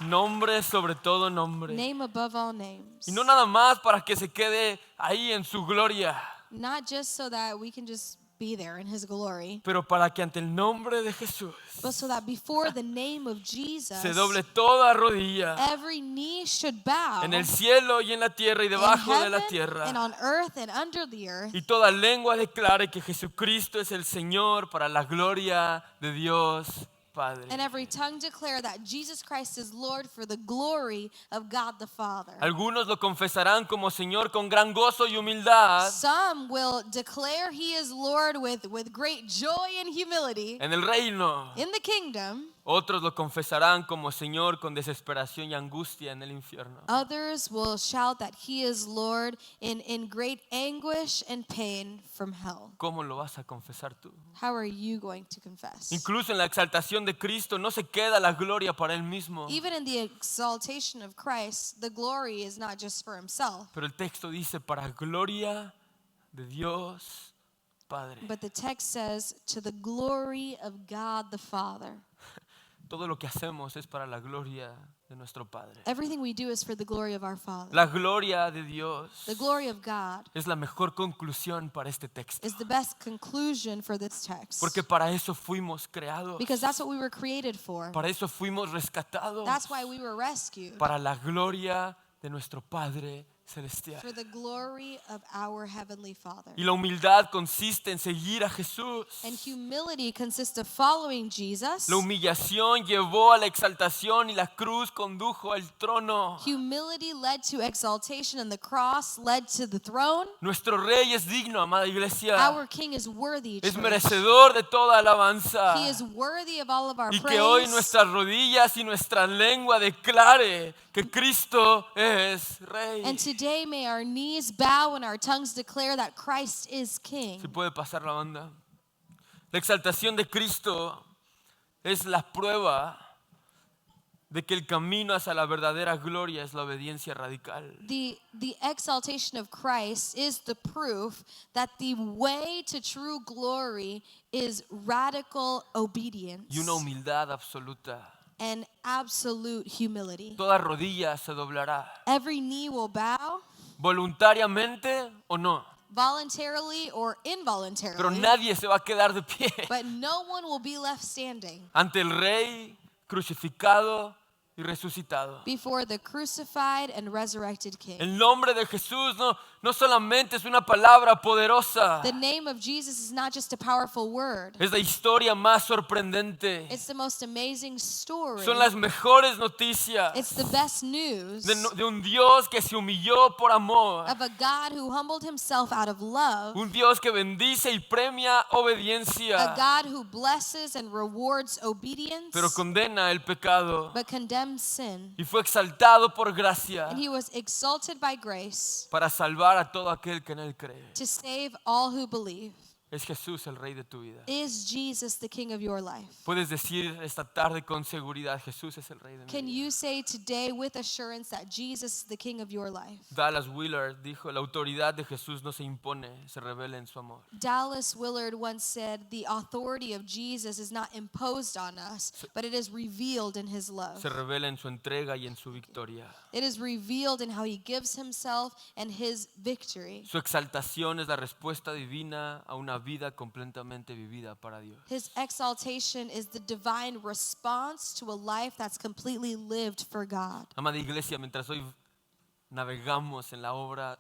Nombre sobre todo nombre. name above all names. Y no nada más para que se quede ahí en su gloria, Not just so that we can just be there in his glory, pero para que ante el nombre de Jesús but so that before the name of Jesus, se doble toda rodilla every knee should bow en el cielo y en la tierra y in debajo de la heaven and tierra. on earth and under the earth, Y toda lengua declare que Jesucristo es el Señor para la gloria de Dios Padre. and every tongue declare that Jesus Christ is Lord for the glory of God the Father. Algunos lo confesarán como Señor con gran gozo y humildad Some will declare he is Lord with great joy and humility en el reino. in the kingdom. Otros lo confesarán como Señor con desesperación y angustia en el infierno. Others will shout that he is Lord in great anguish and pain from hell. ¿Cómo lo vas a confesar tú? How are you going to confess? Incluso en la exaltación de Cristo no se queda la gloria para Él mismo. Even in the exaltation of Christ, the glory is not just for himself, Pero el texto dice para gloria de Dios Padre. but the text says to the glory of God the Father. Todo lo que hacemos es para la gloria de nuestro Padre. Everything we do is for the glory of our Father. La gloria de Dios The glory of God es la mejor conclusión para este texto. is the best conclusion for this text. Porque para eso fuimos creados. Because that's what we were created for. Para eso fuimos rescatados. That's why we were rescued. Para la gloria de nuestro Padre celestial. For the glory of our Heavenly Father. Y la humildad consiste en seguir a Jesús. And humility consists of following Jesus. La humillación llevó a la exaltación y la cruz condujo al trono. Humility led to exaltation, and the cross led to the throne. Nuestro Rey es digno, amada iglesia. Our King is worthy. Es church. merecedor de toda alabanza. He is worthy of all of our Y que hoy praise. nuestras rodillas y nuestra lengua declare que Cristo es Rey. And today may our knees bow and our tongues declare that Christ is King. Si puede pasar la banda. La exaltación de Cristo es la prueba de que el camino hacia la verdadera gloria es la obediencia radical. The exaltation of Christ is the proof that the way to true glory is radical obedience Y una humildad absoluta. and absolute humility. Toda rodilla se doblará. Every knee will bow, Voluntariamente o no. voluntarily or Pero involuntarily, nadie se va a quedar de pie but no one will be left standing ante el Rey crucificado y resucitado. before the crucified and resurrected King. El nombre de Jesús no solamente es una palabra poderosa, The name of Jesus is not just a powerful word. es la historia más sorprendente. It's the most amazing story. Son las mejores noticias It's the best news de un Dios que se humilló por amor. of a God who humbled himself out of love, Un Dios que bendice y premia a obediencia, God who blesses and rewards obedience, pero condena el pecado. but condemns sin. Y fue exaltado por gracia And he was exalted by grace para salvar a todo aquel que en él cree. to save all who believe. Es Jesús el Rey de tu vida. Is Jesus the King of your life? Puedes decir esta tarde con seguridad, Jesús es el Rey de mi Can vida. you say today with assurance that Jesus is the King of your life? Dallas Willard dijo, la autoridad de Jesús no se impone, se revela en su amor. Dallas Willard once said, the authority of Jesus is not imposed on us, but it is revealed in his love. Se revela en su entrega y en su victoria. It is revealed in how he gives himself and his victory. Su exaltación es la respuesta divina a una vida completamente vivida para Dios. His exaltation is the divine response to a life that's completely lived for God. Amada iglesia, mientras hoy navegamos en la obra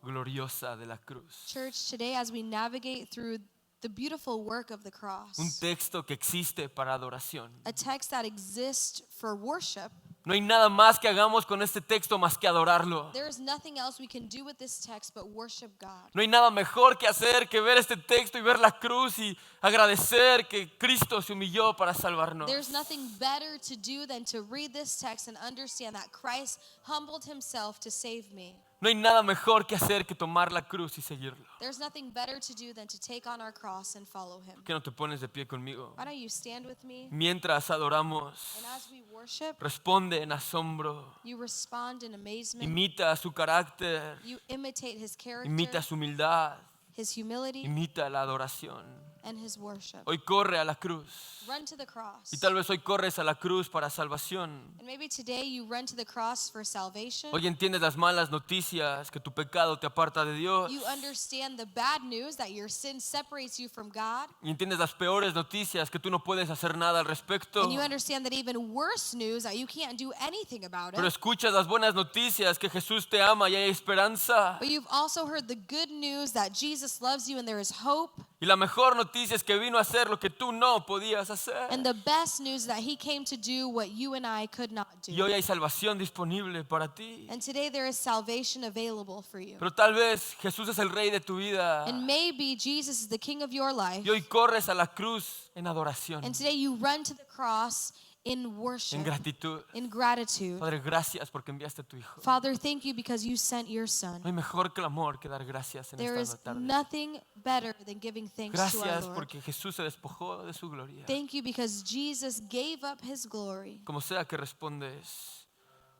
gloriosa de la cruz, Church, today as we navigate through the beautiful work of the un cross, texto que existe para adoración. a text that exists for worship, No hay nada más que hagamos con este texto más que adorarlo. there is nothing else we can do with this text but worship God. No hay nada mejor que hacer que ver este texto y ver la cruz y agradecer que Cristo se humilló para salvarnos. There's nothing better to do than to read this text and understand that Christ humbled himself to save me. No hay nada mejor que hacer que tomar la cruz y seguirlo. There's nothing better to do than to take on our cross and follow him. ¿Por qué no te pones de pie conmigo? Why don't you stand with me? Mientras adoramos, And as we worship, responde en asombro, you respond in amazement. imita su carácter, You imitate his imita character, su humildad, his humility, imita la adoración. and his worship. Hoy corre a la cruz. Run to the cross. Y tal vez hoy corres a la cruz para salvación. And maybe today you run to the cross for salvation. Hoy entiendes las malas noticias, que tu pecado te aparta de Dios. You understand the bad news that your sin separates you from God. Y entiendes las peores noticias, que tú no puedes hacer nada al respecto. And you understand that even worse news that you can't do anything about Pero it. escuchas las buenas noticias, que Jesús te ama y hay esperanza. But you've also heard the good news that Jesus loves you and there is hope. Y la mejor noticia es que vino a hacer lo que tú no podías hacer. And the best news is that he came to do what you and I could not Y do. hoy hay salvación disponible para ti. And today there is salvation available for you. Pero tal vez Jesús es el Rey de tu vida. And maybe Jesus is the King of your life. Y hoy corres a la cruz en adoración, And today you run to the cross in en worship, gratitud. in gratitude. Padre, gracias porque enviaste a tu Hijo. Father, thank you because you sent your No son. hay mejor clamor que dar gracias en There esta is tarde. nothing better than giving thanks to our Gracias Lord. porque Jesús se despojó de su gloria. Thank you because Jesus gave up his glory. Como sea que respondes,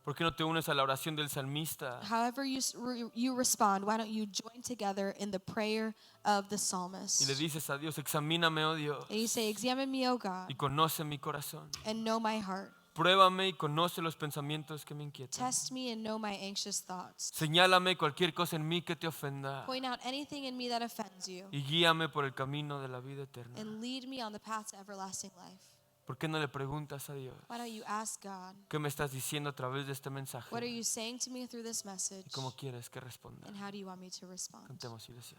¿por qué no te unes a la oración del salmista? However you respond, why don't you join together in the prayer of the Y le psalmist? dices a Dios, examíname, oh Dios, And you say, examine me, O God, y conoce mi corazón. and know my heart. Pruébame y conoce los pensamientos que me inquietan. Test me and know my anxious thoughts. Señálame cualquier cosa en mí que te ofenda Point out anything in me that offends you, y guíame por el camino de la vida eterna. and lead me on the path to everlasting life. ¿Por qué no le preguntas a Dios? Why don't you ask God, ¿Qué me estás diciendo a través de este mensaje? what are you saying to me through this message? ¿Y cómo quieres que responda? And how do you want me to respond? Cantemos, iglesia.